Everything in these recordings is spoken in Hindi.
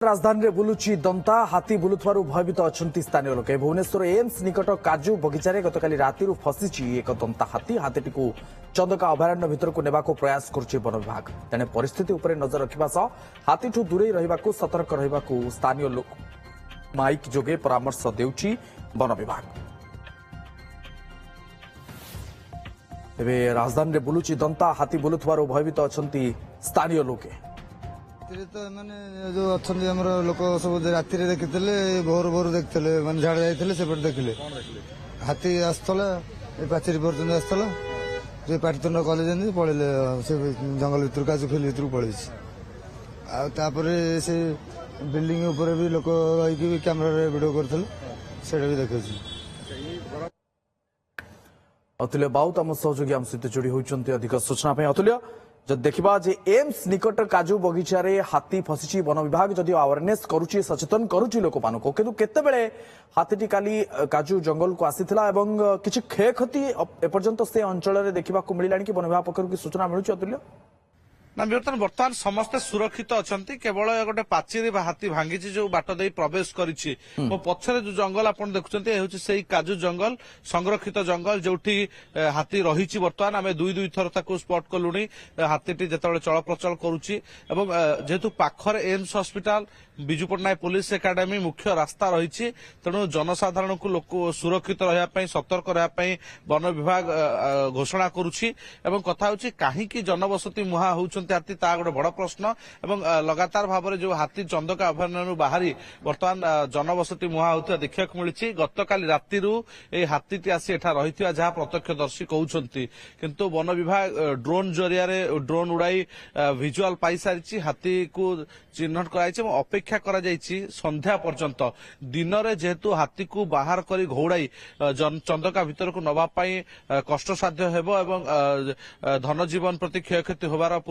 राजधानी में बुलुची दंता हाथी बुलुथवारु भयभीत अच्छा स्थानीय लोके भुवनेश्वर एम्स निकट काजू बगीचार गतकाली राति फसिची एक दंता हाथी हाथीटी चंदका अभयारण्य भितर को नेबाक प्रयास करुच्ची वन विभाग तेणे परिस्थिति उपर नजर रखा सह हाथीठू दूरे रहिबाकु सतर्क रहिबाकु स्थानीय लोक माइक जोगे परामर्श देउची वन विभाग। तेबे राजधानी में बुलुची दंता हाथी बुलुथवारु भयभीत अच्छा स्थानीय लोके तो मैंने जो अच्छा लोक सब राति देखी भोर भोर देखते मैंने झाड़ जाते सेपटे देखले हाथी आसला पाचेरी पर्यटन आसला पाटितुंड कले पड़े से जंगल भर काजू फिल भर पड़े से बिल्डिंग ऊपर भी लोक रही कैमेरा वीडियो करते भी देखे। अतुल्य बाउत आम सहयोगी आम सहित जोड़ी होती अधिक सूचना अतुल्य जब देखा जे एम्स निकट काजू बगीचारे हाथी फसी वन विभाग जदि अवेयरनेस करुच्ची सचेतन करुच्ची लोक मान किंतु केतेबेले हाथीटी काली काजू जंगल को आसीथिला एवं किछि क्षयक्षति एपर्यंत से अंचल देखा मिलला कि वन विभाग पक्षर की सूचना मिलुची अतुल्य ना बर्तमान समस्ते सुरक्षित अच्छा केवल गोटे पाचेरी हाथी भांगी जो बाट दे प्रवेश करिछि मो पछरे जो जंगल आपण देखुचंती हेउछि सेही काजू जंगल संरक्षित जंगल जोठी हाथी रहिछि बर्तमान आमे दुई थर ताको स्पॉट कलुनी हाथीटी जेतेबेले चल प्रचल करूछि एवं जेहेतु पाखरे AIIMS hospital Biju Patnaik police academy मुख्य रास्ता रही तेणु जनसाधारण को लोक सुरक्षित रहा सतर्क रहा वन विभाग घोषणा करुच्ची कथा होची कहीं जनबसती मुहा होती हाथी ता गोटे बड़ प्रश्न एवं लगातार भाव में जो हाथी चंदका अभयारण्य बाहरी बर्तमान जनबसती मुहा होता देखा मिली गतकाली राति हाथी आसी एठा रही जहाँ प्रत्यक्षदर्शी कहते किंतु वन विभाग ड्रोन जरिया ड्रोन उड़ाई विजुआल पाई सारी हाथी को चिन्हट कराई अपेक्षा करा जायछि संध्या पर्यंत दिन में जेहेतु हाथी को बाहर करी घौड़ाई चंदका भीतर को नवा पाई कष्टसाध्य हेबो एवं धन जीवन प्रति क्षयक्षति होबार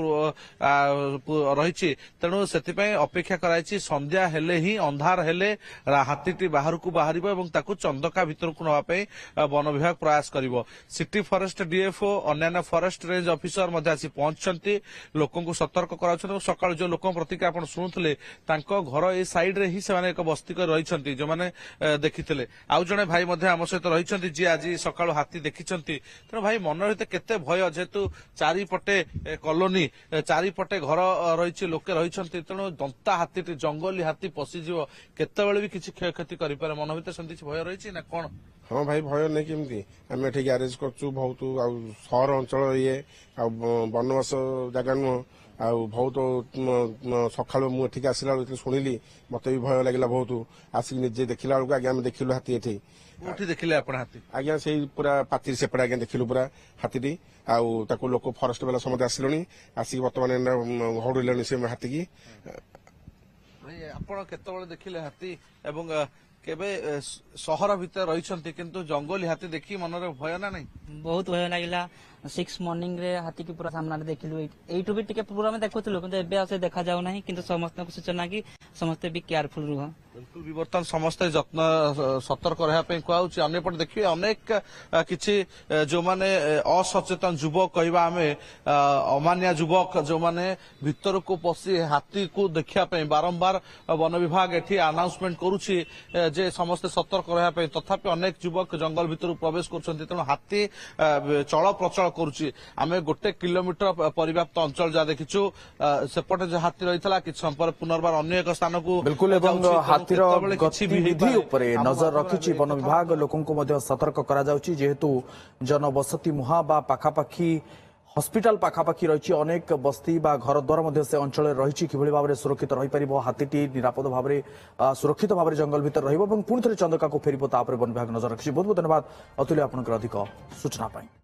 रही तेणु से अपेक्षा कराई संध्या हेले ही अंधार हेले हाथीटी बाहर को बाहर एवं ताकू चंदका भीतर को नवा पाई वन विभाग प्रयास करिवो। सिटी फॉरेस्ट डीएफओ अन्य फॉरेस्ट रेंज ऑफिसर मध्य आसी पहुंचती लोकों को सतर्क कराउछन सकाळ जो लोकों प्रतिक्रिया आपण सुनुथले तांको घर ए साइड रे ही से एक बस्ती कर रही जो मैंने देखी आउ जड़े भाई आम सहित रही जी आज सका हाथी देखी तेणु भाई मन रही केते भय जेहेतु चारिपटे कॉलोनी चारिपटे घर रही लोके रही तेणु दंता हाथी जंगली हाथी पशिज केतबेले भी किसी क्षयक्षति करे मन भर सेमती भय रही ना कौन। हाँ भाई भय नहीं केमती आम ये ग्यारेज कर बहुत सहर अंचल ये बनवास जगह नुह आ बहुत सका मुझे आसला शुणिली मत भी भय लगे बहुत आसिक निजे देखला बेलू आगे देखिलु हाथी ये देखिले हाथी आज्ञा से पूरा पातिर सेपटे आज्ञा देखिलु पूरा हाथी आउ लोक फरेस्ट वाला समस्त आसिले आसिक बर्तमान हड़े से हाथी की आपण केतबेले देखिले हाथी एवं केबे सहर भितर रही किंतु जंगली हाथी देखी मन भय ना नहीं बहुत भय लगे 6 मॉर्निंग रे हाथी की पूरा सामना देखिलु एटू भी टिके पूरा में देखुतलु किंतु एबे आसे देखा जाउ नाही किंतु समस्त को सूचना कि समस्त भी केयरफुल रुह बिल्कुल भी बर्तमान समस्ते जत्न सतर्क रहा कहूँ अंपटे देखिए अनेक किसी जो माने असचेतन युवक कहवा आम अमानिया युवक जो माने भीतर को पशि हाथी को देखापी बारंबार वन विभाग एठी अनाउंसमेंट करुच्ची जे समस्ते सतर्क रहा तथापि अनेक युवक जंगल भीतर प्रवेश कर हाथी चल प्रचल करुच्ची आम 1 किलोमीटर परिव्याप्त अंचल जहाँ देखीचु सेपटे जो हाथी रही कि पुनर्बार अन्य एक स्थान को बिल्कुल हाथीर गतिविधि उपरे नजर रखिछि वन विभाग लोकों को सतर्क करा जाउछि जेहेतु जनबसती मुहा बा पाखापाखी हॉस्पिटल पाखापाखी रही अनेक बस्ती बा घर द्वार से अंचल रही कि भाव में सुरक्षित रही पार हाथीटी निरापद भाव में सुरक्षित भाव में जंगल भीतर रही पुणी थे चंदका को फेर वन विभाग नजर रखिछि। बहुत बहुत धन्यवाद अतुल्य आपनकर अधिक सूचना।